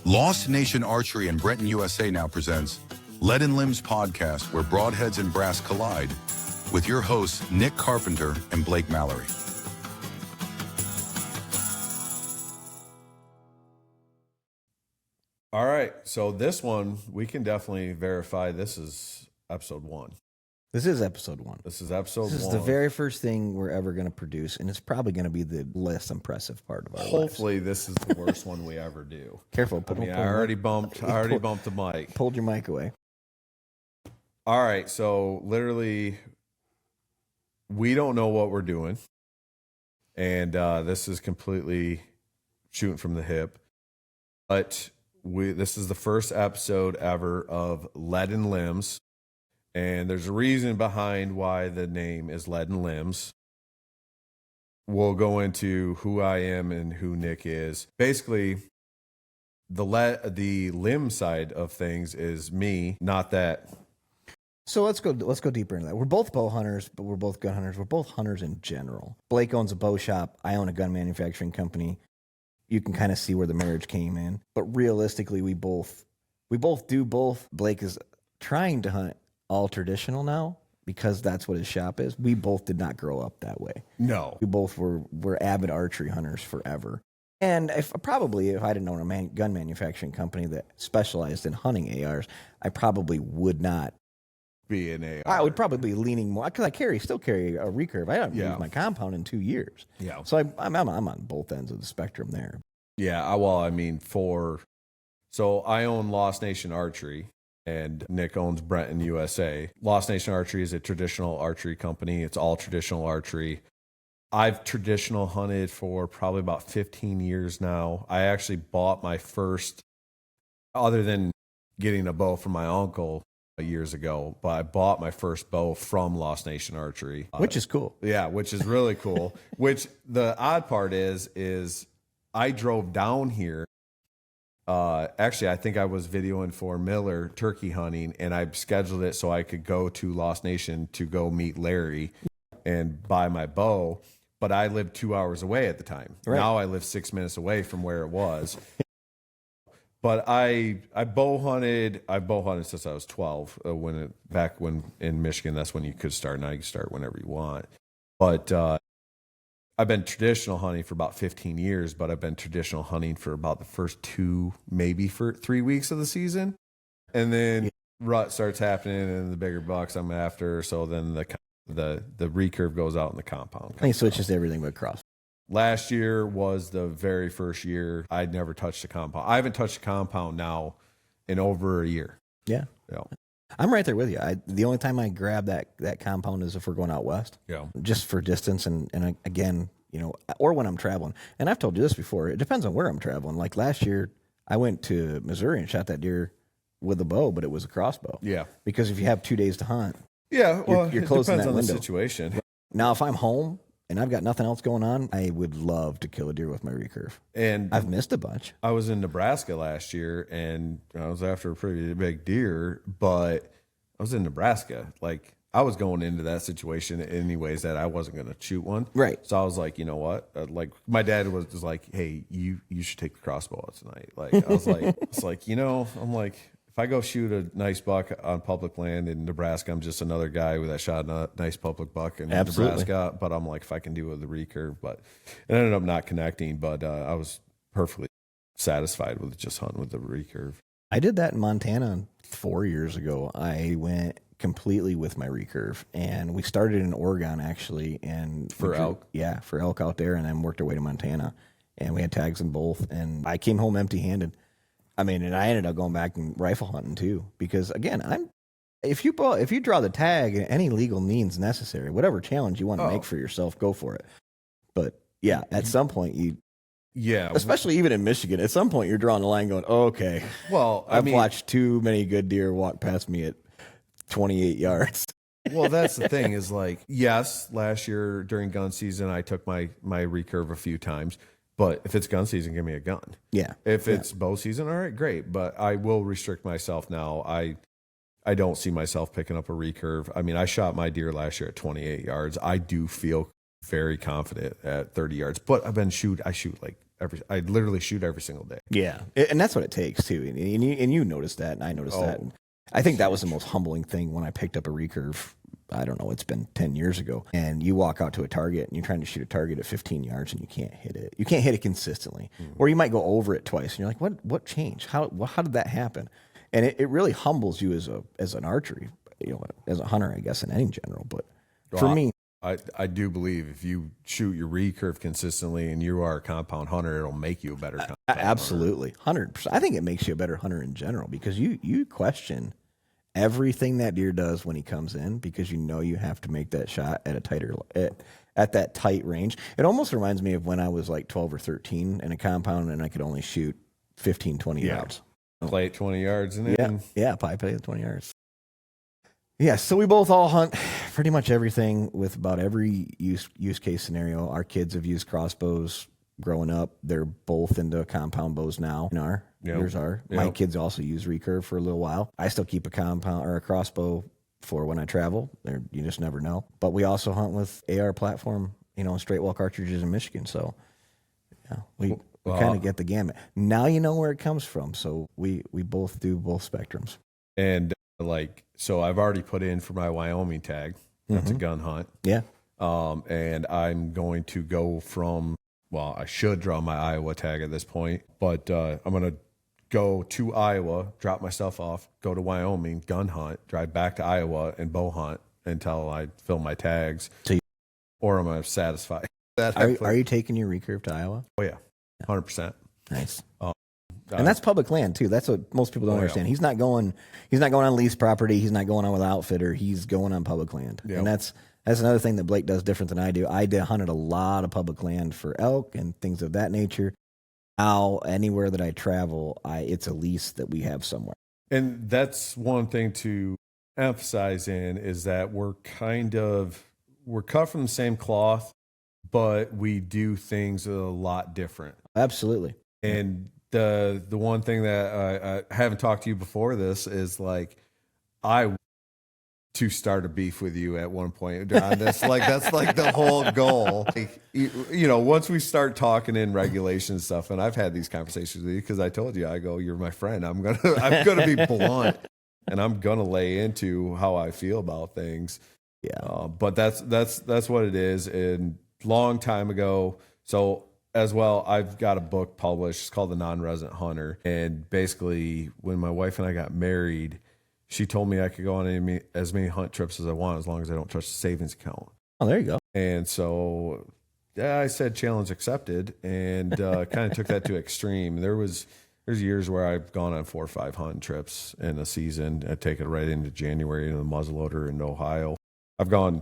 Lost Nation Archery and Brenton USA now presents Lead and Limbs podcast, where broadheads and brass collide, with your hosts Nick Carpenter and Blake Mallory. All right, so this one we can definitely verify. This is episode 1. This is episode 1. This is episode 1. This is the very first thing we're ever going to produce, and it's probably going to be the less impressive part of our Hopefully, lives. this is the worst one we ever do. Careful. I already bumped the mic. Pulled your mic away. All right, so literally, we don't know what we're doing, and this is completely shooting from the hip. But this is the first episode ever of Lead and Limbs. And there's a reason behind why the name is Lead and Limbs. We'll go into who I am and who Nick is. Basically, the limb side of things is me, not that. So let's go deeper into that. We're both bow hunters, but we're both gun hunters. We're both hunters in general. Blake owns a bow shop. I own a gun manufacturing company. You can kind of see where the marriage came in. But realistically, we both do both. Blake is trying to hunt all traditional now because that's what his shop is. We both did not grow up that way. No. We both were avid archery hunters forever. And if I didn't own a gun manufacturing company that specialized in hunting ARs, I probably would not be an AR. I would probably be leaning more because I still carry a recurve. I haven't used my compound in 2 years. Yeah. So I'm on both ends of the spectrum there. Yeah. Well, I mean, so I own Lost Nation Archery. And Nick owns Brenton USA. Lost Nation Archery is a traditional archery company. It's all traditional archery. I've traditional hunted for probably about 15 years now. I actually bought my first, other than getting a bow from my uncle years ago, but I bought my first bow from Lost Nation Archery. Which is cool. Yeah, which is really cool. Which the odd part is I drove down here. Actually, I think I was videoing for Miller turkey hunting, and I scheduled it so I could go to Lost Nation to go meet Larry and buy my bow. But I lived 2 hours away at the time. Right. Now I live 6 minutes away from where it was. But I bow hunted since I was 12. Back when in Michigan, that's when you could start. Now you can start whenever you want. But I've been traditional hunting for about 15 years, but I've been traditional hunting for about the first 2, maybe for 3 weeks of the season. And then rut starts happening and the bigger bucks I'm after. So then the recurve goes out in the compound. He switches to everything but cross. Last year was the very first year I'd never touched a compound. I haven't touched a compound now in over a year. Yeah. I'm right there with you. The only time I grab that compound is if we're going out west. Yeah. Just for distance and again, or when I'm traveling. And I've told you this before. It depends on where I'm traveling. Like last year, I went to Missouri and shot that deer with a bow, but it was a crossbow. Yeah. Because if you have 2 days to hunt, yeah, well, you're closing that window. The situation. Now, if I'm home and I've got nothing else going on, I would love to kill a deer with my recurve. And I've missed a bunch. I was in Nebraska last year, and I was after a pretty big deer, but I was in Nebraska. Like, I was going into that situation anyways that I wasn't going to shoot one. Right. So I was like, you know what? Like, my dad was just like, hey, you should take the crossbow out tonight. Like, I was like, I'm like, if I go shoot a nice buck on public land in Nebraska, I'm just another guy that shot a nice public buck in Nebraska. But I'm like, if I can do it with the recurve, but it ended up not connecting. But I was perfectly satisfied with just hunting with the recurve. I did that in Montana 4 years ago. I went completely with my recurve, and we started in Oregon actually, and for elk. Yeah, for elk out there, and then worked our way to Montana, and we had tags in both. And I came home empty-handed. I mean, and I ended up going back and rifle hunting too, because again, if you draw the tag, any legal means necessary, whatever challenge you want to make for yourself, go for it. But yeah, at some point especially even in Michigan, at some point you're drawing the line, going, oh, okay, well, I've watched too many good deer walk past me at 28 yards. Well, that's the thing is like, yes, last year during gun season, I took my recurve a few times. But if it's gun season, give me a gun. Yeah. If it's bow season, all right, great. But I will restrict myself now. I don't see myself picking up a recurve. I mean, I shot my deer last year at 28 yards. I do feel very confident at 30 yards. But I shoot like I literally shoot every single day. Yeah, and that's what it takes too. And you noticed that, and I noticed that. And I think that was the most humbling thing when I picked up a recurve. I don't know, it's been 10 years ago. And you walk out to a target and you're trying to shoot a target at 15 yards and you can't hit it. You can't hit it consistently. Or you might go over it twice and you're like, what changed? How did that happen? And it really humbles you as an archery, as a hunter, I guess, in any general. But for me, I do believe if you shoot your recurve consistently and you are a compound hunter, it'll make you a better compound absolutely, 100%. I think it makes you a better hunter in general because you question everything that deer does when he comes in because you have to make that shot at a tighter at that tight range. It almost reminds me of when I was like 12 or 13 in a compound and I could only shoot 15, 20 yards. Play at 20 yards and probably play at 20 yards. Yeah, so we both all hunt pretty much everything with about every use case scenario. Our kids have used crossbows growing up. They're both into compound bows now. Yours are. My kids also use recurve for a little while. I still keep a compound or a crossbow for when I travel. You just never know. But we also hunt with AR platform, straight wall cartridges in Michigan. So yeah, we kind of get the gamut. Now you know where it comes from. So we both do both spectrums. And so I've already put in for my Wyoming tag. That's a gun hunt. Yeah. And I'm going to go I should draw my Iowa tag at this point, but I'm going to go to Iowa, drop my stuff off, go to Wyoming, gun hunt, drive back to Iowa, and bow hunt until I fill my tags, or am I satisfied? Are you taking your recurve to Iowa? Oh, yeah, 100%. Nice. And that's public land too. That's what most people don't understand. He's not going on lease property. He's not going on with outfitter. He's going on public land. Yep. And that's another thing that Blake does different than I do. I hunted a lot of public land for elk and things of that nature. Now, anywhere that I travel, it's a lease that we have somewhere. And that's one thing to emphasize is that we're cut from the same cloth, but we do things a lot different. Absolutely. And the one thing that I haven't talked to you before this is I to start a beef with you at one point on this. That's the whole goal. Once we start talking in regulation stuff, and I've had these conversations with you because I told you, I go, you're my friend. I'm gonna be blunt, and I'm gonna lay into how I feel about things. Yeah. But that's what it is. And long time ago, so. As well, I've got a book published. It's called The Non-Resident Hunter. And basically, when my wife and I got married, she told me I could go on as many hunt trips as I want as long as I don't touch the savings account. Oh, there you go. And so, I said challenge accepted, and kind of took that to extreme. There's years where I've gone on 4 or 5 hunting trips in a season. I take it right into January into the muzzleloader in Ohio. I've gone...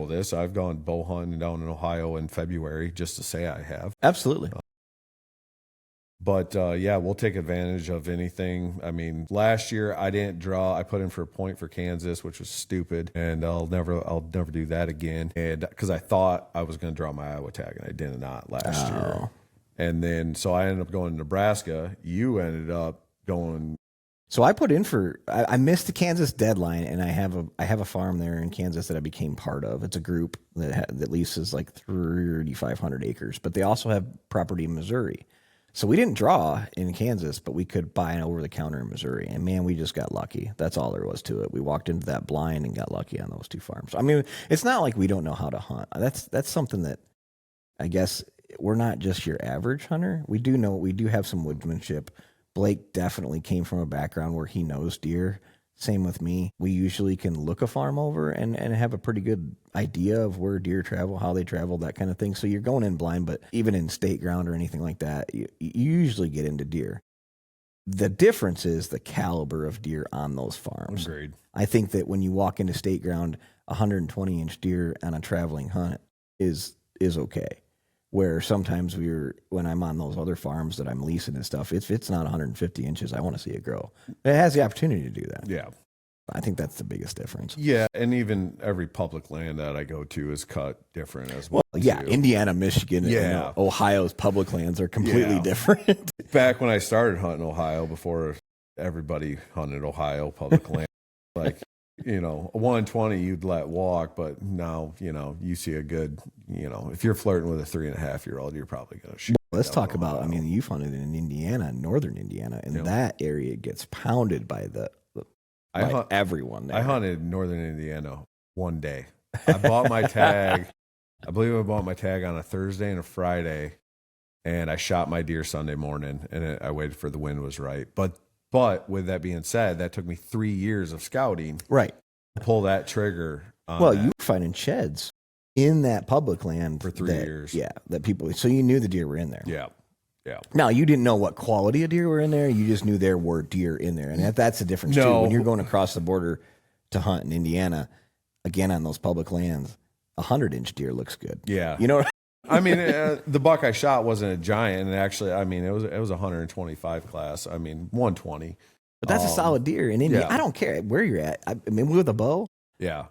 this. I've gone bow hunting down in Ohio in February just to say I have. Absolutely. But we'll take advantage of anything. Last year I didn't draw. I put in for a point for Kansas, which was stupid, and I'll never do that again. And because I thought I was going to draw my Iowa tag, and I did not last year. And then so I ended up going to Nebraska. You ended up going. So I put in I missed the Kansas deadline, and I have a farm there in Kansas that I became part of. It's a group that leases 3,500 acres, but they also have property in Missouri. So we didn't draw in Kansas, but we could buy an over-the-counter in Missouri. And man, we just got lucky. That's all there was to it. We walked into that blind and got lucky on those 2 farms. It's not like we don't know how to hunt. That's something that I guess we're not just your average hunter. We do have some woodsmanship. Blake definitely came from a background where he knows deer. Same with me. We usually can look a farm over and have a pretty good idea of where deer travel, how they travel, that kind of thing. So you're going in blind, but even in state ground or anything like that, you usually get into deer. The difference is the caliber of deer on those farms. Agreed. I think that when you walk into state ground, 120-inch deer on a traveling hunt is okay. Where sometimes when I'm on those other farms that I'm leasing and stuff, if it's not 150 inches, I want to see it grow. It has the opportunity to do that. Yeah. I think that's the biggest difference. Yeah, and every public land that I go to is cut different as well. Yeah, Indiana, Michigan, and Ohio's public lands are completely different. Back when I started hunting Ohio, before everybody hunted Ohio public land, 120 you'd let walk, but now, you see a good, if you're flirting with a 3.5-year-old, you're probably going to shoot. Let's talk about, I mean, you've hunted in Indiana, northern Indiana, and that area gets pounded by everyone there. I hunted northern Indiana one day. I bought my tag. I believe I bought my tag on a Thursday and a Friday, and I shot my deer Sunday morning, and I waited for the wind was right. But with that being said, that took me 3 years of scouting. Right. To pull that trigger. Well, you were finding sheds in that public land for 3 years. Yeah, that people. So you knew the deer were in there. Yeah. Yeah. Now, you didn't know what quality of deer were in there. You just knew there were deer in there. And that's the difference, too. When you're going across the border to hunt in Indiana, again, on those public lands, 100-inch deer looks good. Yeah. You know what I mean, the buck I shot wasn't a giant. And actually, I mean, it was 125 class. I mean, 120. But that's a solid deer in Indiana. Yeah. I don't care where you're at. I mean, with a bow. Yeah.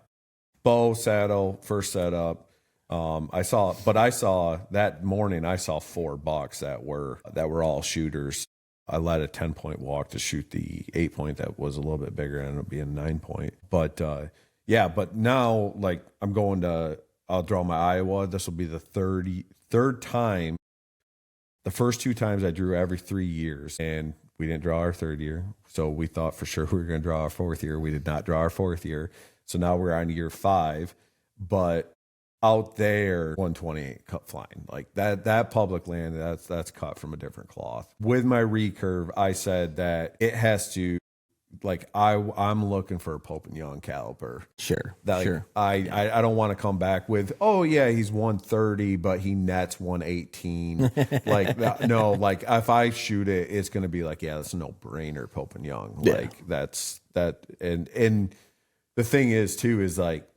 Bow, saddle, first setup. I saw that morning, I saw 4 bucks that were all shooters. I led a 10-point walk to shoot the 8-point that was a little bit bigger, ended up being 9-point. But but now, like, I'll draw my Iowa. This will be the third time. The first 2 times I drew every 3 years, and we didn't draw our 3rd year. So we thought for sure we were going to draw our 4th year. We did not draw our 4th year. So now we're on year 5, but out there, 128 cut flying like that public land, that's cut from a different cloth. With my recurve, I said that it has to, like, I'm looking for a Pope and Young caliber. Sure. I don't want to come back with, oh yeah, he's 130, but he nets 118. Like no, like if I shoot it, it's going to be like, yeah, that's a no brainer, Pope and Young. Yeah. Like that's that. And the thing is too, is like,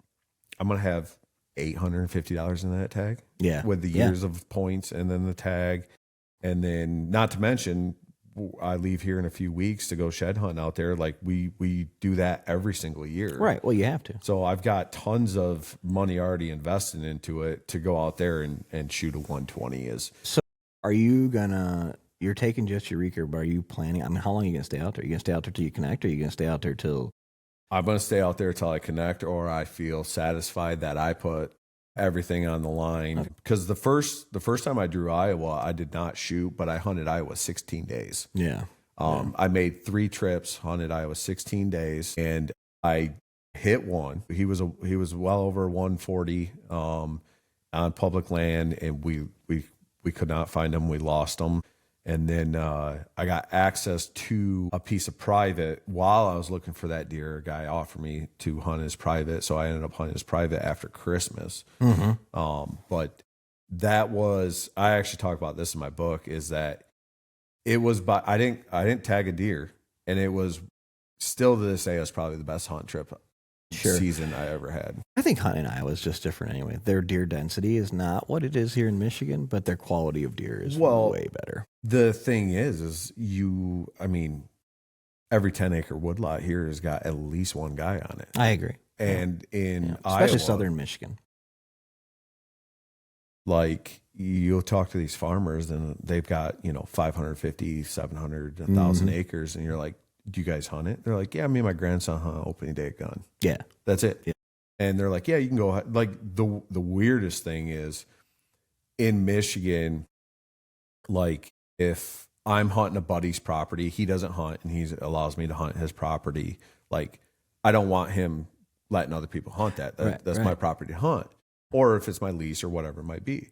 I'm going to have $850 in that tag. Yeah. With the years of points and then the tag. And then not to mention, I leave here in a few weeks to go shed hunt out there. Like we do that every single year. Right. Well, you have to. So I've got tons of money already invested into it to go out there and shoot a 120 is. So are you're taking just your recurve, but are you planning, I mean, how long are you going to stay out there? Are you going to stay out there till you connect, or are you going to stay out there till? I'm going to stay out there till I connect, or I feel satisfied that I put everything on the line. Because the first time I drew Iowa, I did not shoot, but I hunted Iowa 16 days. Yeah. I made 3 trips, hunted Iowa 16 days, and I hit one. He was well over 140 on public land, and we could not find him. We lost him. And then I got access to a piece of private while I was looking for that deer. A guy offered me to hunt his private, so I ended up hunting his private after Christmas. Mm-hmm. But that was, I actually talk about this in my book, is that it was I didn't tag a deer, and it was still to this day, it was probably the best hunt trip season I ever had. I think hunting in Iowa is just different anyway. Their deer density is not what it is here in Michigan, but their quality of deer is way better. The thing is I mean, every 10-acre woodlot here has got at least one guy on it. I agree. And in especially Iowa, southern Michigan, like, you'll talk to these farmers and they've got, 550, 700, 1,000 acres, and you're like, do you guys hunt it? They're like, yeah, me and my grandson hunt opening day at gun. Yeah. That's it. Yeah. And they're like, yeah, you can go. Like, the weirdest thing is in Michigan, like, if I'm hunting a buddy's property, he doesn't hunt and he allows me to hunt his property. Like, I don't want him letting other people hunt that. That's my property to hunt. Or if it's my lease or whatever it might be.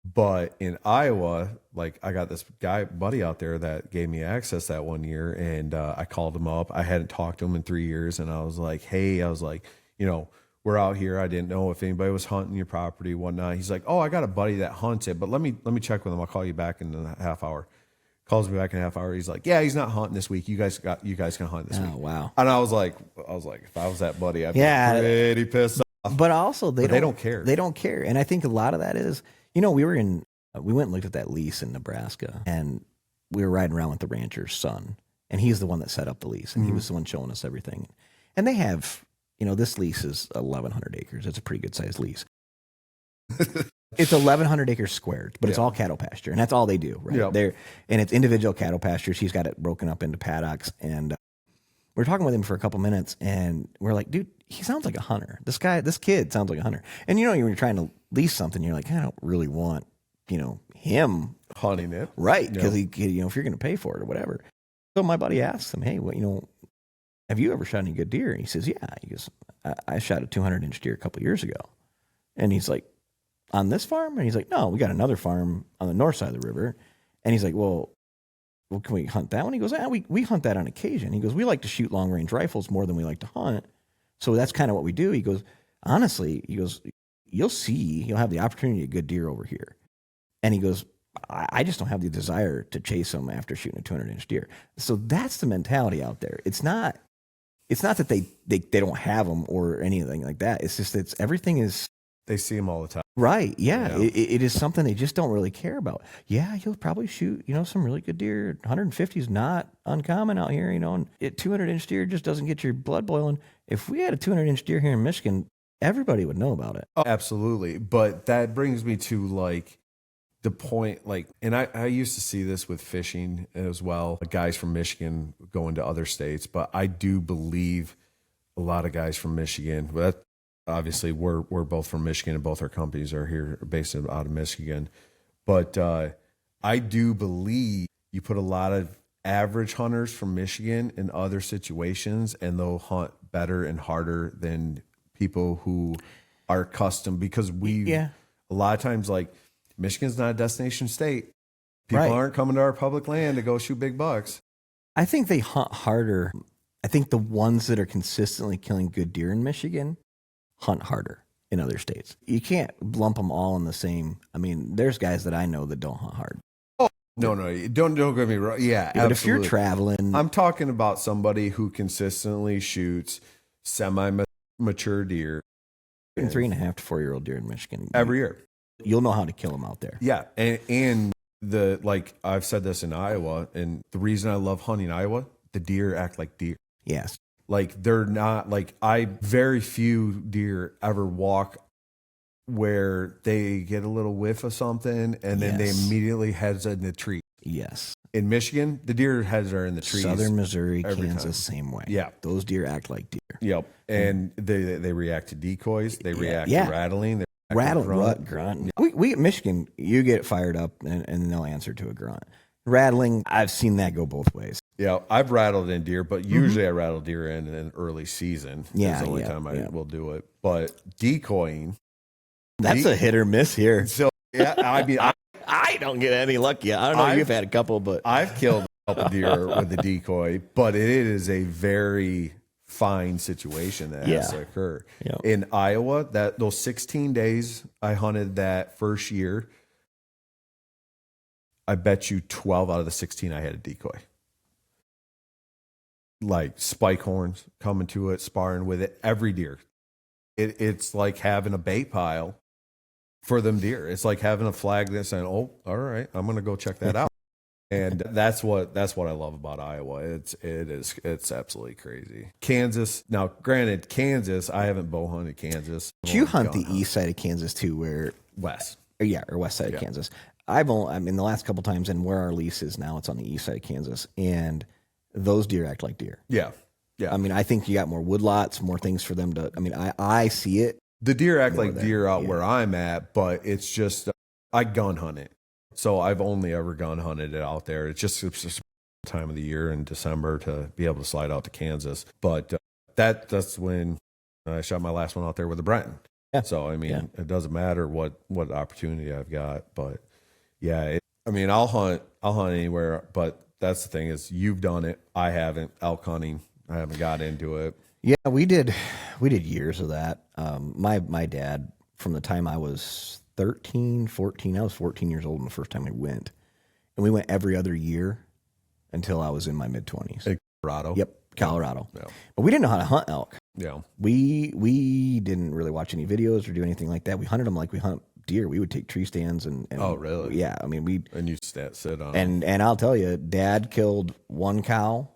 But in Iowa, like, I got this buddy out there that gave me access that one year, and I called him up. I hadn't talked to him in 3 years, and I was like, hey, we're out here. I didn't know if anybody was hunting your property, whatnot. He's like, oh, I got a buddy that hunts it, but let me check with him. I'll call you back in a half hour. Calls me back in a half hour. He's like, yeah, he's not hunting this week. You guys can hunt this week. Oh, wow. And I was like, if I was that buddy, I'd be pretty pissed off. But also, they don't care. They don't care. And I think a lot of that is, we went and looked at that lease in Nebraska, and we were riding around with the rancher's son, and he's the one that set up the lease, and he was the one showing us everything. And they have, this lease is 1,100 acres. It's a pretty good sized lease. It's 1,100 acres squared, but it's all cattle pasture, and that's all they do, right? Yep. And it's individual cattle pastures. He's got it broken up into paddocks, and we're talking with him for a couple minutes, and we're like, dude, he sounds like a hunter. This kid sounds like a hunter. And when you're trying to lease something, you're like, I don't really want him hunting it. Right. Because if you're going to pay for it or whatever. So my buddy asks him, hey, have you ever shot any good deer? And he says, yeah. He goes, I shot a 200-inch deer a couple years ago. And he's like, on this farm? And he's like, no, we got another farm on the north side of the river. And he's like, well, can we hunt that one? He goes, we hunt that on occasion. He goes, we like to shoot long-range rifles more than we like to hunt. So that's kind of what we do. He goes, honestly, you'll have the opportunity to get good deer over here. And he goes, I just don't have the desire to chase them after shooting a 200-inch deer. So that's the mentality out there. It's not that they don't have them or anything like that. It's just everything is. They see them all the time. Right. Yeah. It is something they just don't really care about. Yeah. You'll probably shoot, some really good deer. 150 is not uncommon out here, and 200-inch deer just doesn't get your blood boiling. If we had a 200-inch deer here in Michigan, everybody would know about it. Oh, absolutely. But that brings me to the point, and I used to see this with fishing as well. Guys from Michigan going to other states, but I do believe a lot of guys from Michigan, obviously we're both from Michigan and both our companies are here based out of Michigan. But I do believe you put a lot of average hunters from Michigan in other situations and they'll hunt better and harder than people who are accustomed, because a lot of times Michigan's not a destination state. People aren't coming to our public land to go shoot big bucks. I think they hunt harder. I think the ones that are consistently killing good deer in Michigan hunt harder in other states. You can't lump them all in the same. I mean, there's guys that I know that don't hunt hard. Oh, no, don't get me wrong. Yeah, but if you're traveling, I'm talking about somebody who consistently shoots semi-mature deer, 3.5 to 4-year-old deer in Michigan every year. You'll know how to kill them out there. Yeah, and I've said this in Iowa, and the reason I love hunting Iowa, the deer act like deer. Yes. They're not very few deer ever walk where they get a little whiff of something and then they immediately heads in the tree. Yes. In Michigan, the deer heads are in the trees. Southern Missouri, Kansas, same way. Yeah. Those deer act like deer. Yep. And they react to decoys. They react to rattling. They rattle, grunt. We at Michigan, you get fired up and they'll answer to a grunt. Rattling, I've seen that go both ways. Yeah, I've rattled in deer, but usually I rattle deer in an early season. Yeah, it's the only time I will do it. But decoying, that's a hit or miss here. So I don't get any luck yet. I don't know if you've had a couple, but I've killed a couple deer with the decoy. But it is a very fine situation that has to occur. Yeah. In Iowa, those 16 days I hunted that first year, I bet you 12 out of the 16 I had a decoy. Spike horns coming to it, sparring with it, every deer. It's like having a bait pile for them deer. It's like having a flag that's saying, "Oh, all right, I'm going to go check that out." And that's what I love about Iowa. It's absolutely crazy. Kansas. Now, granted, Kansas, I haven't bow hunted Kansas. But you hunt the east side of Kansas too, where west. Or west side of Kansas. I mean, the last couple times, and where our lease is now, it's on the east side of Kansas, and those deer act like deer. Yeah. I mean, I think you got more woodlots, more things for them to. I mean, I see it. The deer act like deer out where I'm at, but it's just I gun hunt it. So I've only ever gun hunted it out there. It's just time of the year in December to be able to slide out to Kansas. But that's when I shot my last one out there with a Brenton. Yeah. So I mean, it doesn't matter what opportunity I've got, but I'll hunt anywhere. But that's the thing is, you've done it. I haven't. Elk hunting, I haven't got into it. Yeah, we did years of that. My dad, from the time I was 13, 14, I was 14 years old when the first time we went. And we went every other year until I was in my mid-20s. In Colorado? Yep, Colorado. Yeah. But we didn't know how to hunt elk. Yeah. We didn't really watch any videos or do anything like that. We hunted them like we hunt deer. We would take tree stands and oh, really? Yeah, I mean, and you sit on and I'll tell you, Dad killed one cow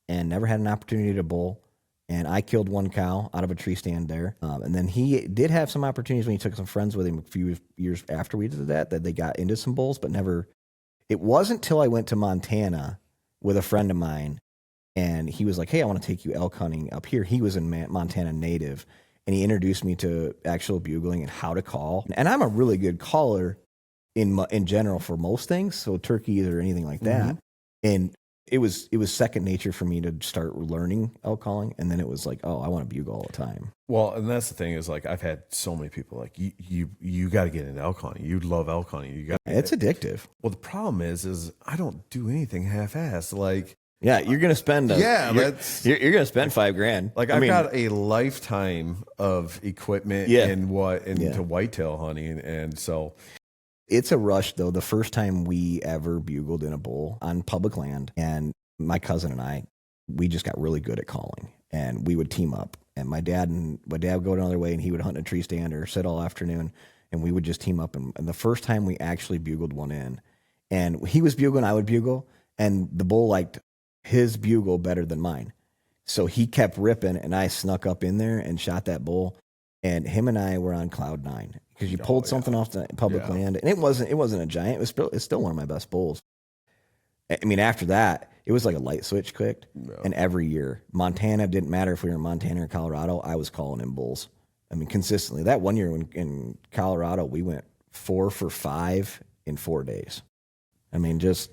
and never had an opportunity to bull. And I killed one cow out of a tree stand there. And then he did have some opportunities when he took some friends with him a few years after we did that they got into some bulls, but never. It wasn't till I went to Montana with a friend of mine, and he was like, "Hey, I want to take you elk hunting up here." He was in Montana native, and he introduced me to actual bugling and how to call. And I'm a really good caller, in general for most things. So turkeys or anything like that. And it was second nature for me to start learning elk calling. And then it was like, oh, I want to bugle all the time. Well, and that's the thing is like, I've had so many people like you got to get into elk hunting. You love elk hunting. You got It's addictive. Well, the problem is I don't do anything half-assed. Like, yeah, you're gonna spend you're gonna spend $5,000. Like I've got a lifetime of equipment into whitetail hunting, and so it's a rush though. The first time we ever bugled in a bull on public land, and my cousin and I, we just got really good at calling, and we would team up. And my dad would go another way, and he would hunt in a tree stand or sit all afternoon, and we would just team up. And the first time we actually bugled one in, and he was bugling, I would bugle, and the bull liked his bugle better than mine. So he kept ripping, and I snuck up in there and shot that bull. And him and I were on cloud 9 because you pulled something off the public land, and it wasn't a giant. It's still one of my best bulls. I mean, after that, it was like a light switch clicked. Yeah. And every year, Montana, didn't matter if we were in Montana or Colorado, I was calling in bulls. I mean, consistently. That one year in Colorado, we went 4 for 5 in 4 days. I mean, just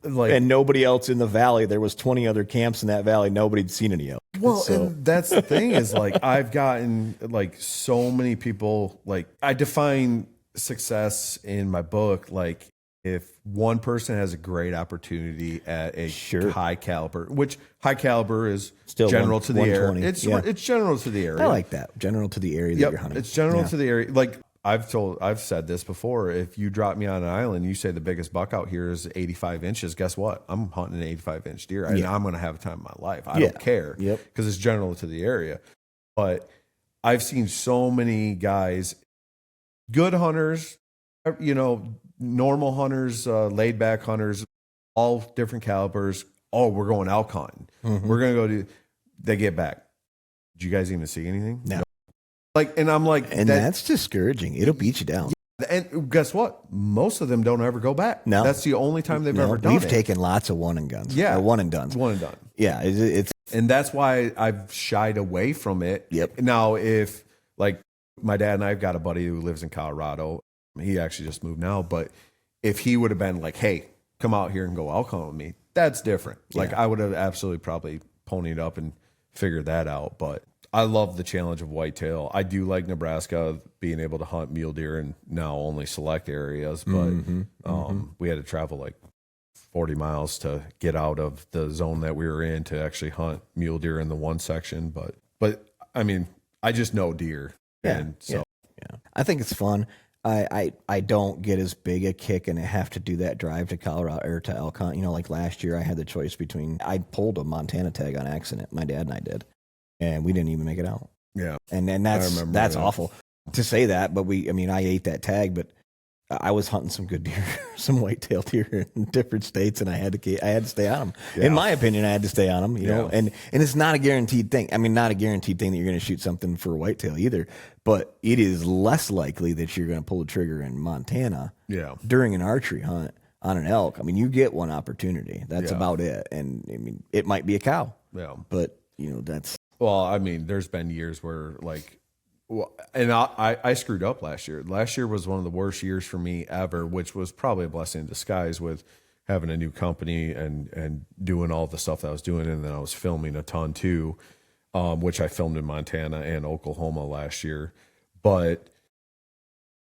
like, and nobody else in the valley. There was 20 other camps in that valley. Nobody'd seen any elk. Well, and that's the thing is like, I've gotten like so many people, like I define success in my book. Like if one person has a great opportunity at a high caliber, which high caliber is still general to the area. It's general to the area. I like that. General to the area that you're hunting. It's general to the area. Like I've said this before. If you drop me on an island, you say the biggest buck out here is 85 inches. Guess what? I'm hunting an 85-inch deer. I'm going to have a time of my life. I don't care because it's general to the area. But I've seen so many guys, good hunters, normal hunters, laid back hunters, all different calibers. Oh, we're going elk hunting. We're going to they get back. Did you guys even see anything? No. Like, and I'm like, and that's discouraging. It'll beat you down. And guess what? Most of them don't ever go back. No, that's the only time they've ever done it. We've taken lots of one and guns. Yeah, or one and dones. One and done. Yeah, it's and that's why I've shied away from it. Yep. Now, if like my dad and I've got a buddy who lives in Colorado. He actually just moved now, but if he would have been like, "Hey, come out here and go elk hunt with me," that's different. Like I would have absolutely probably ponied up and figured that out, but. I love the challenge of whitetail. I do like Nebraska, being able to hunt mule deer in now only select areas, but we had to travel like 40 miles to get out of the zone that we were in to actually hunt mule deer in the one section. But I mean, I just know deer. And so I think it's fun. I don't get as big a kick and I have to do that drive to Colorado or to elk hunt. Like last year I had the choice between, I pulled a Montana tag on accident. My dad and I did. And we didn't even make it out. Yeah. And that's awful to say that, but I ate that tag, but I was hunting some good deer, some whitetail deer in different states, and I had to stay on them. Yeah. In my opinion, I had to stay on them, you know, and it's not a guaranteed thing. I mean, not a guaranteed thing that you're going to shoot something for a whitetail either, but it is less likely that you're going to pull the trigger in Montana during an archery hunt on an elk. I mean, you get one opportunity. That's about it. And I mean, it might be a cow. Yeah. But, that's. Well, I mean, there's been years where and I screwed up last year. Last year was one of the worst years for me ever, which was probably a blessing in disguise with having a new company and doing all the stuff that I was doing. And then I was filming a ton too, which I filmed in Montana and Oklahoma last year. But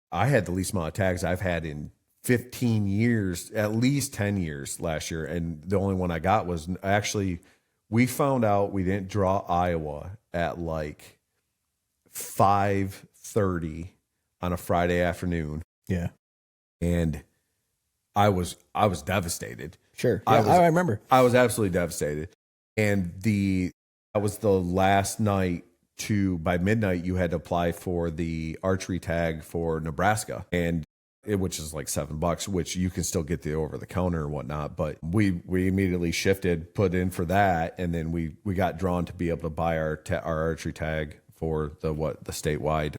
I had the least amount of tags I've had in 15 years, at least 10 years last year. And the only one I got was actually... We found out we didn't draw Iowa at like 5:30 on a Friday afternoon. Yeah. And I was devastated. Sure. Yeah, I remember. I was absolutely devastated. And that was the last night by midnight you had to apply for the archery tag for Nebraska. And which is like $7, which you can still get the over the counter or whatnot. But we immediately shifted, put in for that, and then we got drawn to be able to buy our archery tag for the statewide.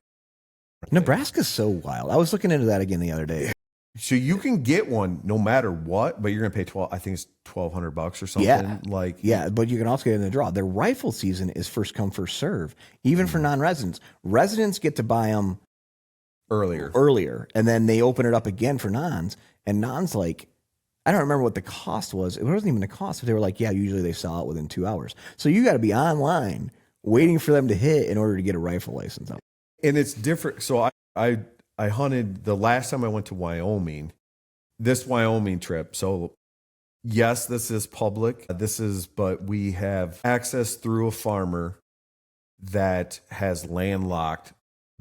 Nebraska's so wild. I was looking into that again the other day. So you can get one no matter what, but you're gonna pay $1,200 or something. Yeah, but you can also get in the draw. Their rifle season is first come first serve, even for non-residents. Residents get to buy them earlier. And then they open it up again for nons. And nons, like, I don't remember what the cost was. It wasn't even the cost, but they were like, yeah, usually they sell it within 2 hours. So you got to be online waiting for them to hit in order to get a rifle license. And it's different. So I hunted the last time I went to Wyoming, this Wyoming trip. So yes, this is public. But we have access through a farmer that has landlocked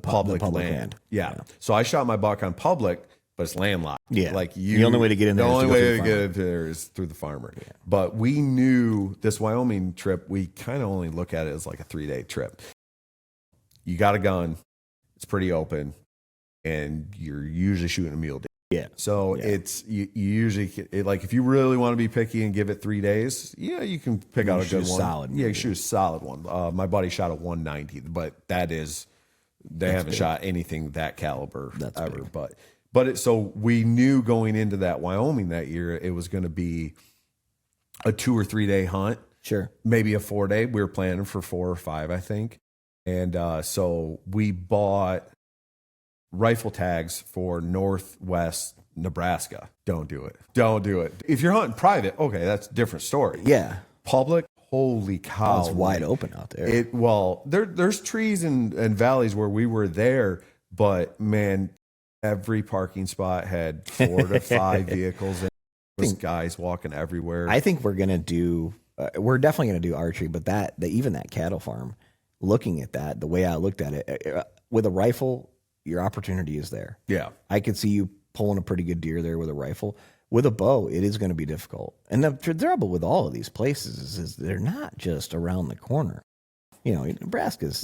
public land. Yeah. So I shot my buck on public, but it's landlocked. Yeah. Like the only way to get in there. The only way to get there is through the farmer. Yeah. But we knew this Wyoming trip, we kind of only look at it as like a 3-day trip. You got a gun, it's pretty open, and you're usually shooting a mule deer. Yeah. So it's you usually like if you really want to be picky and give it 3 days, yeah, you can pick out a good one. Solid. Yeah, you shoot a solid one. My buddy shot a 190, but that's haven't big. Shot anything that caliber ever. Big. So we knew going into that Wyoming that year it was going to be a 2 or 3 day hunt. Sure. Maybe a 4 day. We were planning for 4 or 5, I think. And so we bought rifle tags for Northwest Nebraska. Don't do it. Don't do it. If you're hunting private, okay, that's a different story. Yeah. Public, holy cow. It's wide open out there. There's trees and valleys where we were there, but man, every parking spot had 4 to 5 vehicles and there was guys walking everywhere. I think we're definitely going to do archery, but even that cattle farm, looking at that, the way I looked at it, with a rifle, your opportunity is there. Yeah. I could see you pulling a pretty good deer there with a rifle. With a bow, it is going to be difficult. And the trouble with all of these places is they're not just around the corner. You know, Nebraska's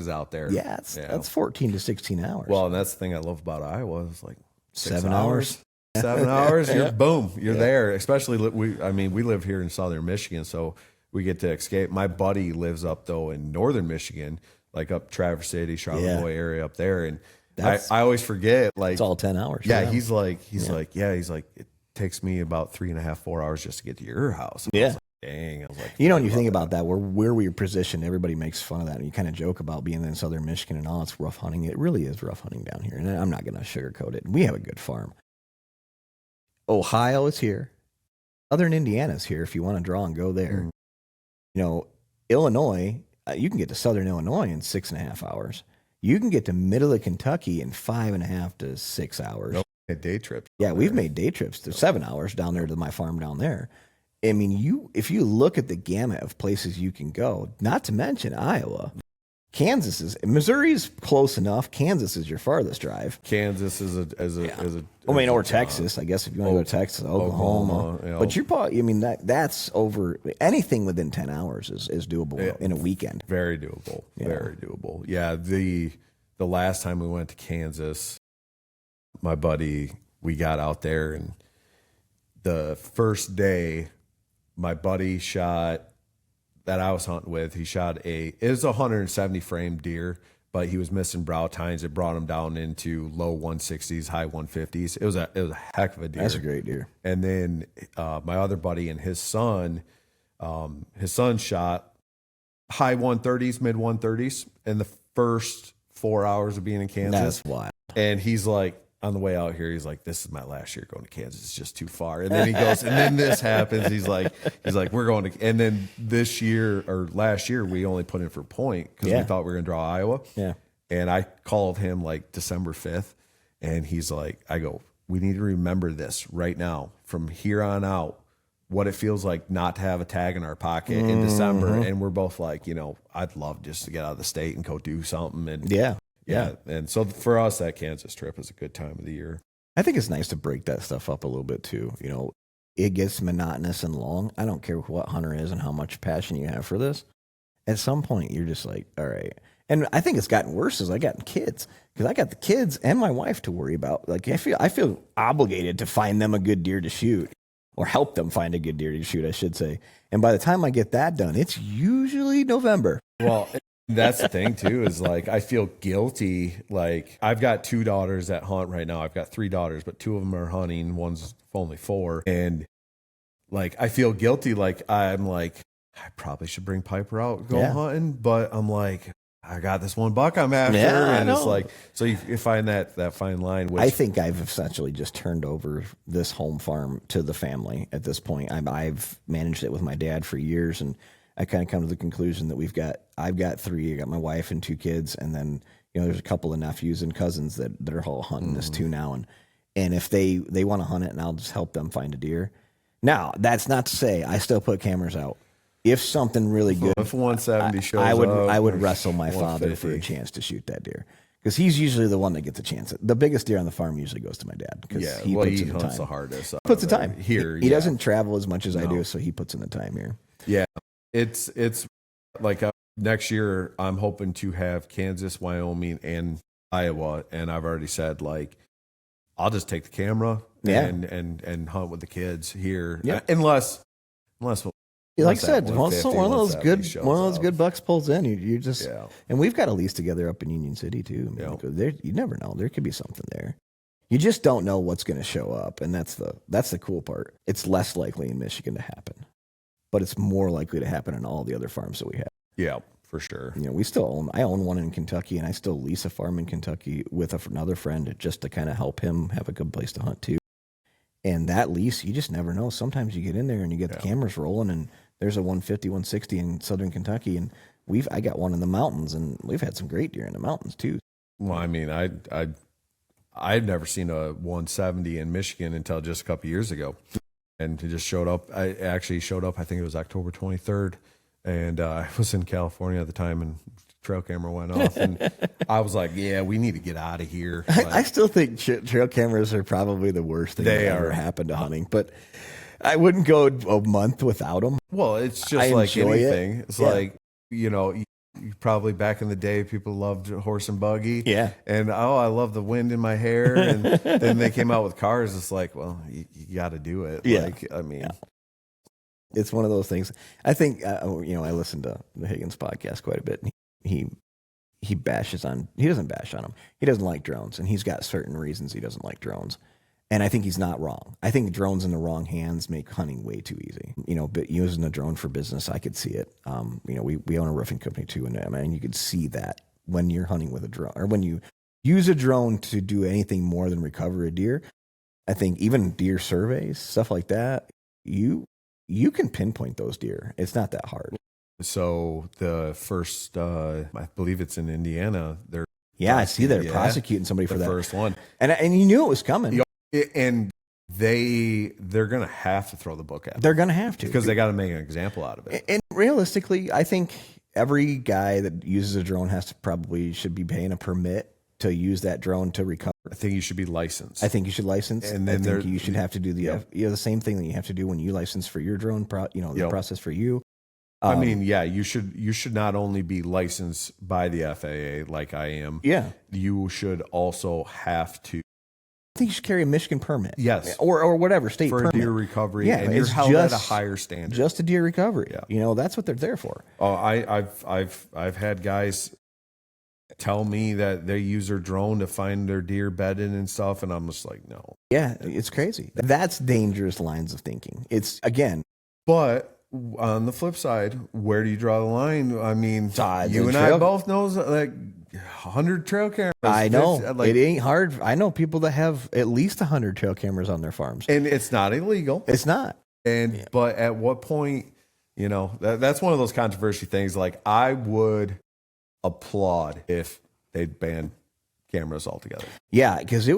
out there. Yeah, that's 14 to 16 hours. Well, and that's the thing I love about Iowa is like 7 hours. 7 hours, you're there. Especially we live here in southern Michigan, so we get to escape. My buddy lives up though in northern Michigan, like up Traverse City, Charlotte area up there, and I always forget. Like it's all 10 hours. Yeah, he's like it takes me about 3.5, 4 hours just to get to your house. Yeah. I was like, dang. I was like, when you think about that, where we were positioned, everybody makes fun of that. And you kind of joke about being in southern Michigan and all, it's rough hunting. It really is rough hunting down here. And I'm not going to sugarcoat it. We have a good farm. Ohio is here. Southern Indiana's here if you want to draw and go there. You know, Illinois, you can get to southern Illinois in 6.5 hours. You can get to middle of Kentucky in 5.5 to 6 hours. A day trip. Yeah, we've made day trips to 7 hours down there to my farm down there. I mean, if you look at the gamut of places you can go, not to mention Iowa, Missouri's close enough. Kansas is your farthest drive. Kansas or Texas, I guess, if you want to go to Texas, Oklahoma. But you're probably, that's over anything within 10 hours is doable in a weekend. Very doable. Yeah. Very doable. Yeah. The last time we went to Kansas, my buddy, we got out there, and the first day, my buddy that I was hunting with, he shot it was a 170 frame deer, but he was missing brow tines. It brought him down into low 160s, high 150s. It was a heck of a deer. That's a great deer. And then my other buddy and his son shot high 130s, mid 130s in the first 4 hours of being in Kansas. That's wild. And he's like, on the way out here, he's like, this is my last year going to Kansas. It's just too far. And then he goes, and then this happens. He's like, we're going to, and then last year, we only put in for point because we thought we were going to draw Iowa. Yeah. And I called him like December 5th. And he's like, we need to remember this right now from here on out, what it feels like not to have a tag in our pocket in December. And we're both like, I'd love just to get out of the state and go do something. And yeah. And so for us, that Kansas trip is a good time of the year. I think it's nice to break that stuff up a little bit too. It gets monotonous and long. I don't care what hunter is and how much passion you have for this. At some point, you're just like, all right. And I think it's gotten worse as I got kids, because I got the kids and my wife to worry about. Like I feel obligated to find them a good deer to shoot, or help them find a good deer to shoot, I should say. And by the time I get that done, it's usually November. Well, that's the thing too, is like, I feel guilty. Like I've got 2 daughters that hunt right now. I've got 3 daughters, but 2 of them are hunting. One's only 4. And like, I feel guilty. Like I'm like, I probably should bring Piper out, go hunting. But I'm like, I got this one buck I'm after. Yeah, and I it's know. like, so you find that fine line. Which, I think I've essentially just turned over this home farm to the family at this point. I've managed it with my dad for years, and I kind of come to the conclusion that I've got 3. I got my wife and 2 kids, and then there's a couple of nephews and cousins that are all hunting this too now, and if they want to hunt it, and I'll just help them find a deer. Now, that's not to say I still put cameras out. If something really good, if 170 shows I would up, wrestle my father for a chance to shoot that deer, because he's usually the one that gets a chance. The biggest deer on the farm usually goes to my dad, because he puts in the hunts time. the hardest. Puts the time here. He doesn't travel as much as I do, so he puts in the time here. Yeah, it's like next year I'm hoping to have Kansas, Wyoming, and Iowa, and I've already said like I'll just take the camera and hunt with the kids here, unless like I said, one of 150, those good bucks pulls in. You just and we've got a lease together up in Union City too. You never know. There could be something there. You just don't know what's going to show up, and that's the cool part. It's less likely in Michigan to happen, but it's more likely to happen in all the other farms that we have. Yeah, for sure. We still own. I own one in Kentucky, and I still lease a farm in Kentucky with another friend just to kind of help him have a good place to hunt too. And that lease, you just never know. Sometimes you get in there and you get the cameras rolling, and there's a 150, 160 in southern Kentucky, and I got one in the mountains, and we've had some great deer in the mountains too. Well, I mean, I'd never seen a 170 in Michigan until just a couple years ago, and it just showed up. I actually showed up. I think it was October 23rd, and I was in California at the time, and trail camera went off, and I was like, "Yeah, we need to get out of here." I still think trail cameras are probably the worst thing that ever happened to hunting, but I wouldn't go a month without them. Well, it's just like anything. It's like, you probably back in the day, people loved horse and buggy. Yeah. And, I love the wind in my hair. And then they came out with cars. It's like, well, you got to do it. Yeah. Like, I mean. It's one of those things. I think, I listen to the Higgins podcast quite a bit. And he bashes on, he doesn't bash on them. He doesn't like drones, and he's got certain reasons he doesn't like drones. And I think he's not wrong. I think drones in the wrong hands make hunting way too easy. But using a drone for business, I could see it. We own a roofing company too, and you could see that when you're hunting with a drone, or when you use a drone to do anything more than recover a deer. I think even deer surveys, stuff like that, you can pinpoint those deer. It's not that hard. So the first, I believe it's in Indiana. I see they're prosecuting somebody for that first one, and you knew it was coming. And they're going to have to throw the book at them. They're going to have to, because they got to make an example out of it. And realistically, I think every guy that uses a drone should be paying a permit to use that drone to recover. I think you should be licensed. I think you should license, and then you should have to do the same thing that you have to do when you license for your drone. The process for you. I mean, you should not only be licensed by the FAA like I am. Yeah, you should also have to. I think you should carry a Michigan permit. Yes. Or whatever state for permit. Deer recovery. Yeah, and you're held at a higher standard. Just a deer recovery. Yeah. That's what they're there for. Oh, I've had guys tell me that they use their drone to find their deer bedded and stuff, and I'm just like, no. Yeah, it's crazy. That's dangerous lines of thinking. It's, again. But on the flip side, where do you draw the line? I mean, you and I both know, like, 100 trail cameras. I know. It ain't hard. I know people that have at least 100 trail cameras on their farms. And it's not illegal. It's not. But at what point, that's one of those controversy things. Like, I would applaud if they'd ban cameras altogether. Yeah, because it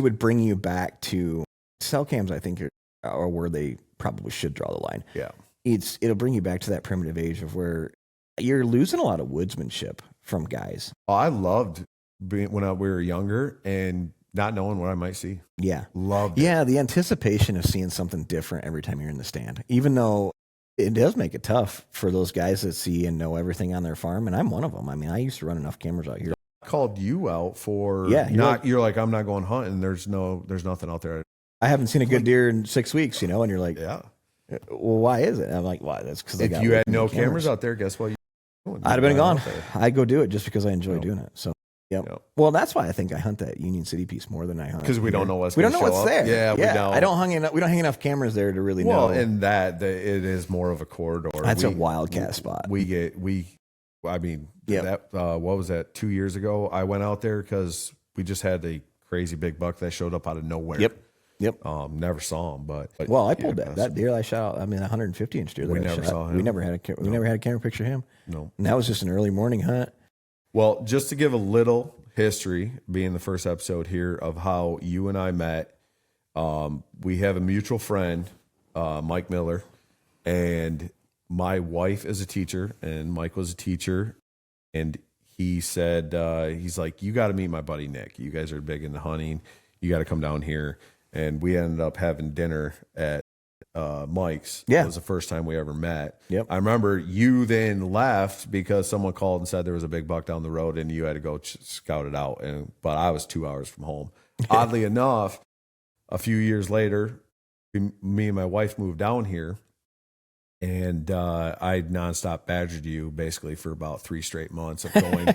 would bring you back to cell cams, I think, are where they probably should draw the line. Yeah. It'll bring you back to that primitive age of where you're losing a lot of woodsmanship from guys. Oh, I loved being when we were younger and not knowing what I might see. Yeah. Loved it. Yeah, the anticipation of seeing something different every time you're in the stand, even though it does make it tough for those guys that see and know everything on their farm. And I'm one of them. I mean, I used to run enough cameras out here. I called you out for you're like, I'm not going hunting. There's nothing out there. I haven't seen a good deer in 6 weeks, and you're like, yeah. Well, why is it? And I'm like, why? That's because if you had no cameras out there, guess what? I'd have been gone. I'd go do it just because I enjoy doing it. So, well, that's why I think I hunt that Union City piece more than I hunt, because we don't know what's there. Yeah, we don't. We don't hang enough cameras there to really know. Well, and that it is more of a corridor. That's a wildcat spot. We I mean, Yep. that what was that? 2 years ago, I went out there because we just had a crazy big buck that showed up out of nowhere. Yep. Never saw him, but Well, I pulled that deer I shot. I mean, 150 inch deer. That We I never shot. saw him. We never had a camera picture of him. no. And that was just an early morning hunt. Well, just to give a little history, being the first episode here of how you and I met, we have a mutual friend, Mike Miller, and my wife is a teacher, and Mike was a teacher, and he said, he's like, you got to meet my buddy Nick. You guys are big into hunting. You got to come down here. And we ended up having dinner at Mike's. Yeah. It was the first time we ever met. Yep. I remember you then left because someone called and said there was a big buck down the road and you had to go scout it out. But I was 2 hours from home. Oddly enough, a few years later, me and my wife moved down here, and I nonstop badgered you basically for about 3 straight months of going,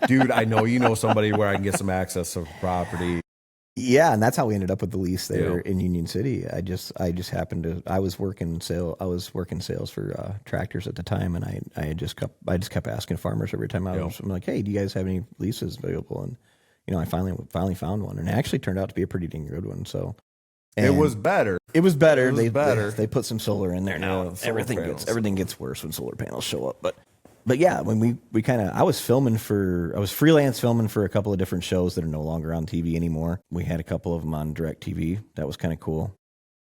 dude, I know you know somebody where I can get some access to property. Yeah, and that's how we ended up with the lease there Yeah. in Union City. I just happened to. I was working sales for tractors at the time, and I just kept asking farmers every time I'm like, hey, do you guys have any leases available? And I finally found one, and it actually turned out to be a pretty dang good one. So It was better. It was better. better. They put some solar in there now. Yeah, solar panels. Everything gets worse when solar panels show up. But yeah, when I was freelance filming for a couple of different shows that are no longer on TV anymore. We had a couple of them on direct TV. That was kind of cool.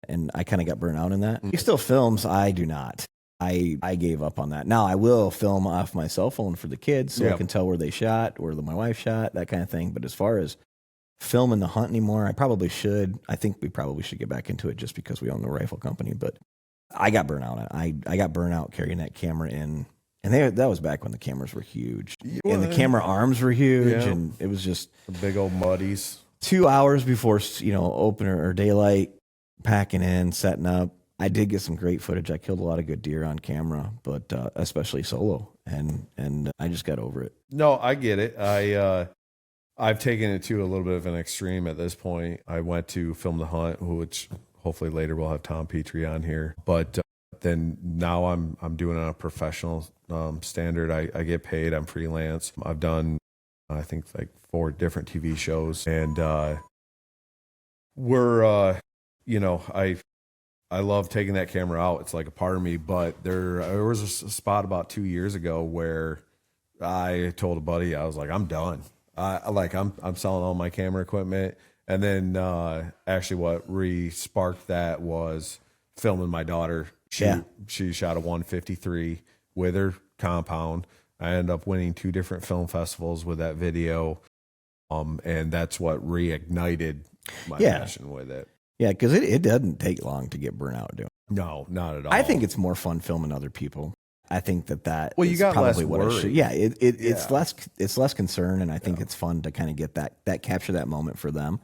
And I kind of got burnt out in that. He still films. I do not. I gave up on that. Now I will film off my cell phone for the kids so I can tell where they shot, where my wife shot, that kind of thing. But as far as filming the hunt anymore, I probably should. I think we probably should get back into it just because we own the rifle company. But I got burnt out. I got burnt out carrying that camera in. And that was back when the cameras were huge. And the camera arms were huge. And it was just The big old muddies. 2 hours before, opener or daylight, packing in, setting up. I did get some great footage. I killed a lot of good deer on camera, but especially solo. And I just got over it. No, I get it. I've taken it to a little bit of an extreme at this point. I went to film the hunt, which hopefully later we'll have Tom Petrie on here. But then now I'm doing it on a professional standard. I get paid. I'm freelance. I've done, I think, like 4 different TV shows, and I love taking that camera out. It's like a part of me. But there was a spot about 2 years ago where I told a buddy, I was like, I'm done. I'm selling all my camera equipment. And then actually what re-sparked that was filming my daughter. She shot a 153 with her compound. I ended up winning 2 different film festivals with that video. And that's what reignited my passion with it. Yeah, because it doesn't take long to get burnt out doing it. No, not at all. I think it's more fun filming other people. I think that well, you got probably less what worry. I should. Yeah, it's less concern, and I think it's fun to kind of get that capture that moment for them.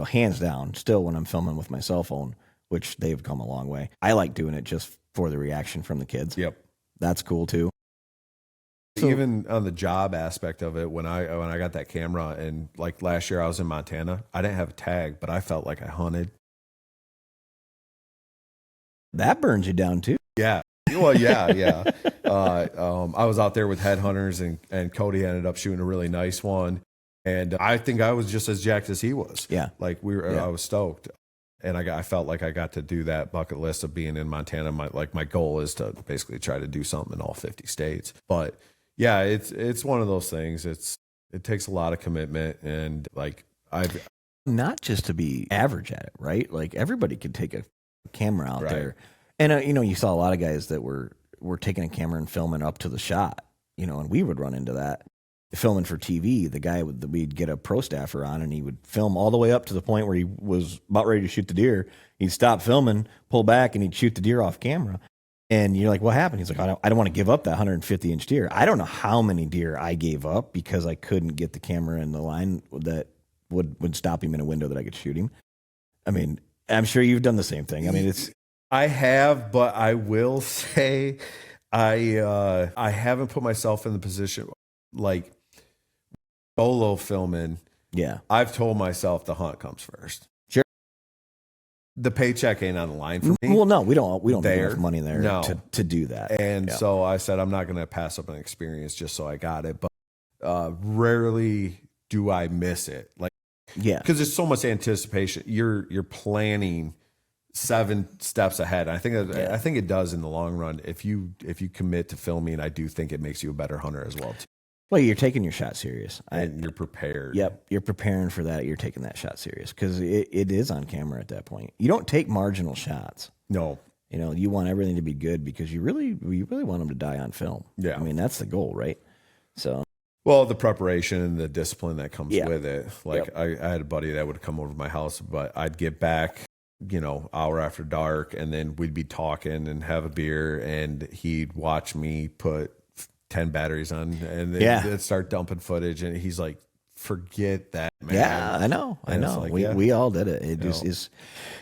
Hands down, still when I'm filming with my cell phone, which they've come a long way. I like doing it just for the reaction from the kids. Yep, that's cool too. Even on the job aspect of it, when I got that camera, and like last year I was in Montana, I didn't have a tag, but I felt like I hunted. That burns you down too. Yeah. Well, yeah. I was out there with headhunters, and Cody ended up shooting a really nice one. And I think I was just as jacked as he was. Yeah. Like I was stoked. And I felt like I got to do that bucket list of being in Montana. My goal is to basically try to do something in all 50 states. But yeah, it's one of those things. It takes a lot of commitment, and I've not just to be average at it, right? Like everybody could take a camera out Right. there. And, you saw a lot of guys that were taking a camera and filming up to the shot, and we would run into that. Filming for TV, the guy we'd get a pro staffer on, and he would film all the way up to the point where he was about ready to shoot the deer. He'd stop filming, pull back, and he'd shoot the deer off camera. And you're like, what happened? He's like, I don't want to give up that 150-inch deer. I don't know how many deer I gave up because I couldn't get the camera in the line that would stop him in a window that I could shoot him. I mean, I'm sure you've done the same thing. I mean, I have, but I will say I haven't put myself in the position like solo filming. Yeah. I've told myself the hunt comes first. the paycheck ain't on the line for me. Well, no, we don't make There. enough money there No. to do that. And so I said, I'm not going to pass up an experience just so I got it. But rarely do I miss it. Like, Yeah. because there's so much anticipation. You're planning 7 steps ahead. I think it does in the long run. If you commit to filming, I do think it makes you a better hunter as well too. Well, you're taking your shot serious. And you're prepared. Yep, you're preparing for that. You're taking that shot serious because it is on camera at that point. You don't take marginal shots. No. You know, you want everything to be good because you really want them to die on film. Yeah. I mean, that's the goal, right? So. Well, the preparation and the discipline that comes Yeah. with it. Like I had a buddy that would come over to my house, but I'd get back, hour after dark, and then we'd be talking and have a beer, and he'd watch me put 10 batteries on, and then they'd start dumping footage, and he's like, "Forget that, man." Yeah, I know. Like, we all did it. It just is,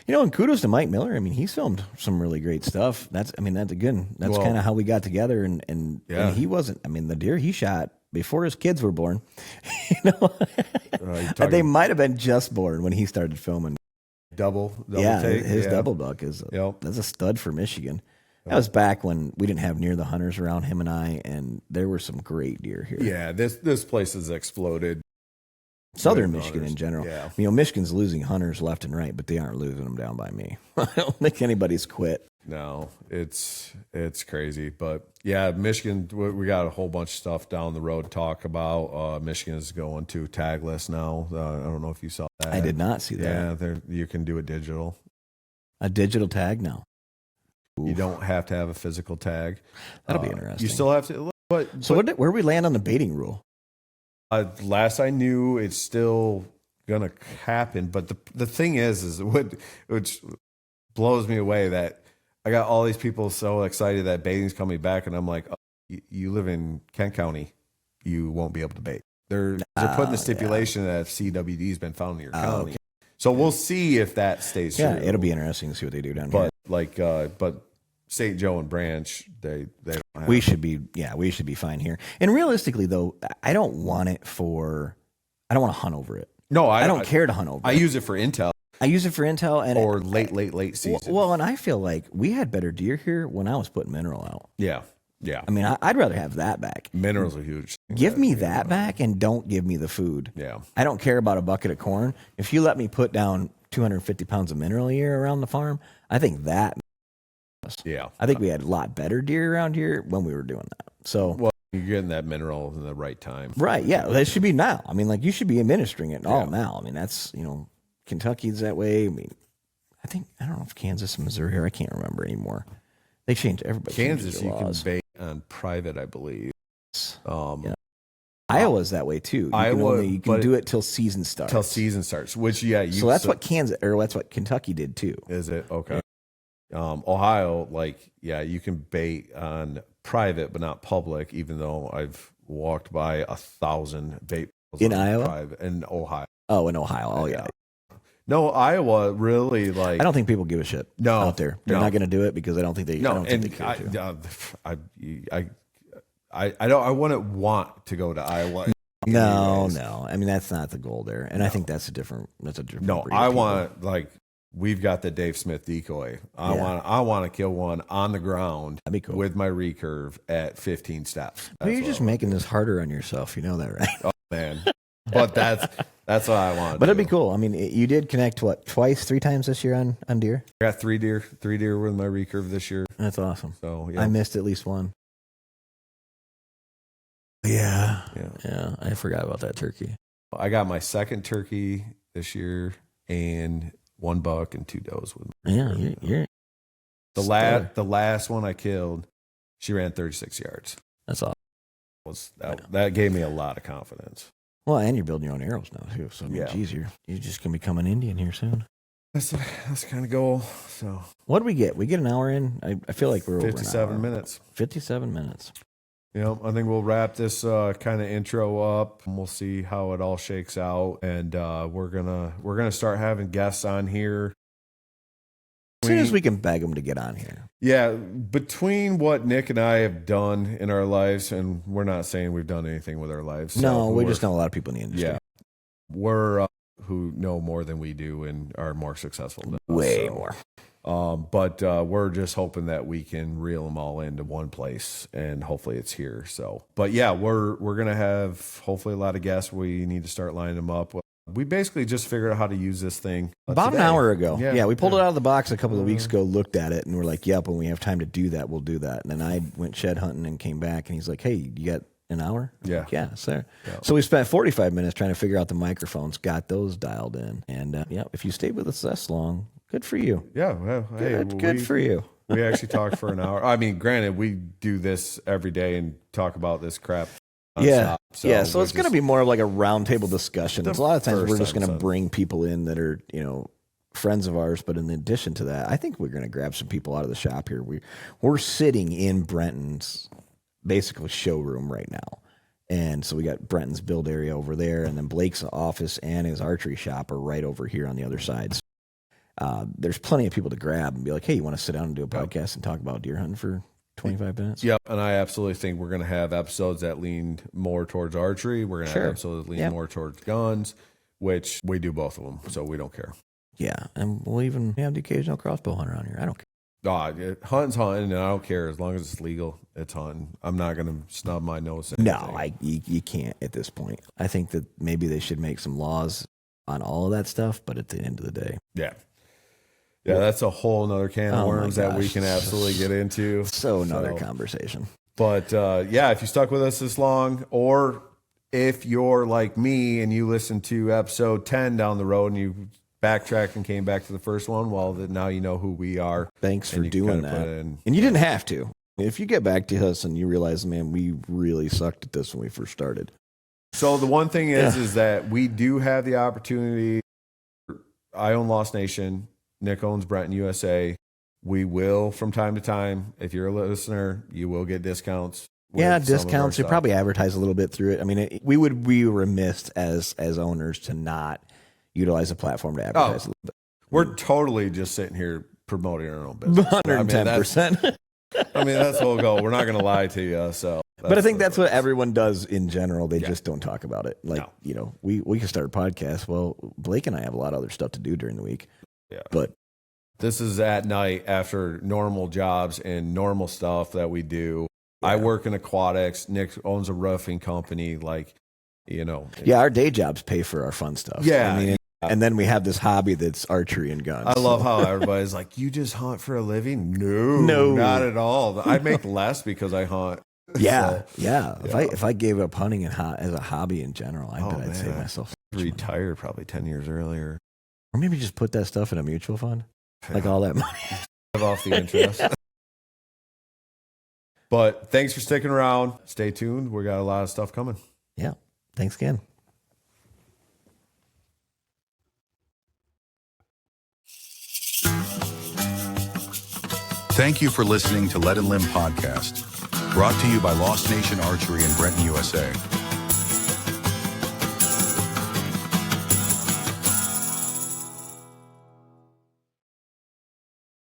and kudos to Mike Miller. I mean, he's filmed some really great stuff. That's kind of how we got together, and he wasn't. I mean, the deer he shot before his kids were born, they might have been just born when he started filming. Double take. His double buck is that's a stud for Michigan. That was back when we didn't have near the hunters around him and I, and there were some great deer here. Yeah, this place has exploded. Southern Michigan in general. Yeah. Michigan's losing hunters left and right, but they aren't losing them down by me. I don't think anybody's quit. No, it's crazy. But yeah, Michigan, we got a whole bunch of stuff down the road to talk about. Michigan is going to tagless now. I don't know if you saw that. I did not see that. Yeah, you can do a digital. A digital tag now. You don't have to have a physical tag. That'll be interesting. You still have to. Where we land on the baiting rule? Last I knew, it's still gonna happen. But the thing is which blows me away that I got all these people so excited that baiting's coming back, and I'm like, oh, you live in Kent County, you won't be able to bait. They're putting the stipulation that if CWD's been found in your county. Okay. So we'll see if that stays true. Yeah, it'll be interesting to see what they do down here. But St. Joe and Branch, they don't have we should be fine here. And realistically, though, I don't want to hunt over it. No, I don't care to hunt over it. I use it for intel. I use it for intel and or late season. Well, and I feel like we had better deer here when I was putting mineral out. Yeah. I mean, I'd rather have that back. Minerals are huge. Give me that back and don't give me the food. Yeah. I don't care about a bucket of corn. If you let me put down 250 pounds of mineral a year around the farm, I think that. Yeah. I think we had a lot better deer around here when we were doing that. So. Well, you're getting that mineral in the right time. Right. Yeah. That should be now. I mean, like you should be administering it all now. I mean, that's, Kentucky's that way. I mean, I don't know if Kansas and Missouri here. I can't remember anymore. They changed everybody. Kansas, you can bait on private, I believe. Iowa's that way too. You can do it till season starts. Which so that's what that's what Kentucky did too. Is it okay? Ohio, you can bait on private but not public. Even though I've walked by 1,000 bait in Iowa, private, in Ohio. Oh, in Ohio. Oh yeah. No, Iowa really I don't think people give a shit out there. They're not going to do it because I don't think they. No, I don't think they care I wouldn't want to go to Iowa. No. I mean, that's not the goal there, and I think that's a different. No, I want we've got the Dave Smith decoy. I want to kill one on the ground. That'd be cool. With my recurve at 15 steps. Well, you're just making this harder on yourself. You know that, right? Oh man, but that's what I want. But it'd be cool. I mean, you did connect twice, 3 times this year on deer. I got 3 deer with my recurve this year. That's awesome. So I missed at least one. Yeah. I forgot about that turkey. I got my second turkey this year and 1 buck and 2 does with me. Yeah, you're the last one I killed. She ran 36 yards. That's awesome. That gave me a lot of confidence. Well, and you're building your own arrows now too. So geez, you're just gonna become an Indian here soon. That's kind of goal. So what do we get? We get an hour in. I feel like we're 57 minutes. 57 minutes. I think we'll wrap this kind of intro up, and we'll see how it all shakes out. And we're gonna start having guests on here as soon as we can beg them to get on here. Yeah, between what Nick and I have done in our lives, and we're not saying we've done anything with our lives. No, we just know a lot of people in the industry. Yeah, we're who know more than we do and are more successful than us. Way more. But we're just hoping that we can reel them all into one place, and hopefully it's here. So, but yeah, we're gonna have hopefully a lot of guests. We need to start lining them up. We basically just figured out how to use this thing about today. an hour ago. Yeah, we pulled it out of the box a couple of weeks ago, looked at it, and we're like, yep, when we have time to do that, we'll do that. And then I went shed hunting and came back, and he's like, hey, you got an hour? Yeah. Like, yeah, sir. Yeah. So we spent 45 minutes trying to figure out the microphones, got those dialed in. And yeah, if you stayed with us this long, good for you. Yeah, well, hey, good for you. We actually talked for an hour. I mean, granted, we do this every day and talk about this crap. Yeah. So So it's going to be more of like a roundtable discussion. A lot of times we're just going to episode. bring people in that are, friends of ours. But in addition to that, I think we're going to grab some people out of the shop here. We're sitting in Brenton's basically showroom right now. And so we got Brenton's build area over there, and then Blake's office and his archery shop are right over here on the other side. So, there's plenty of people to grab and be like, hey, you want to sit down and do a podcast and talk about deer hunting for 25 minutes? Yep. And I absolutely think we're going to have episodes that lean more towards archery. We're going to have episodes that lean more towards guns, which we do both of them. So we don't care. Yeah. And we'll even have the occasional crossbow hunter on here. I don't care. Hunting's hunting, and I don't care. As long as it's legal, it's hunting. I'm not going to snub my nose at No, anything. you can't at this point. I think that maybe they should make some laws on all of that stuff, but at the end of the day. Yeah. Yeah, that's a whole nother can of worms that we gosh. can absolutely get into. So another conversation. But yeah, if you stuck with us this long, or if you're like me and you listened to episode 10 down the road and you backtracked and came back to the first one, well, now you know who we are. Thanks for and you can doing kinda put that. it in. And you didn't have to. If you get back to us and you realize, man, we really sucked at this when we first started. So the one thing is that we do have the opportunity. I own Lost Nation. Nick owns Brenton USA. We will, from time to time, if you're a listener, you will get discounts. Yeah, with some of our discounts. You stuff. probably advertise a little bit through it. I mean, we would be remiss as owners to not utilize a platform to advertise a little bit. We're totally just sitting here promoting our own business. 110%. I mean, that's what we'll go. We're not going to lie to you. So, But I think that's what everyone does in general. They just don't talk about it. Like, we can start a podcast. Well, Blake and I have a lot of other stuff to do during the week. Yeah. But this is at night after normal jobs and normal stuff that we do. Yeah. I work in aquatics. Nick owns a roofing company. Yeah, our day jobs pay for our fun stuff. Yeah. I mean, and then we have this hobby that's archery and guns. I love how everybody's like, you just hunt for a living? No, not at all. I make less because I hunt. Yeah. If I gave up hunting as a hobby in general, I bet I'd save myself. Retired probably 10 years earlier. Or maybe just put that stuff in a mutual fund. Like all that money. Have off the interest. But thanks for sticking around. Stay tuned. We got a lot of stuff coming. Yeah. Thanks again. Thank you for listening to Lead and Limb Podcast, brought to you by Lost Nation Archery and Brenton USA.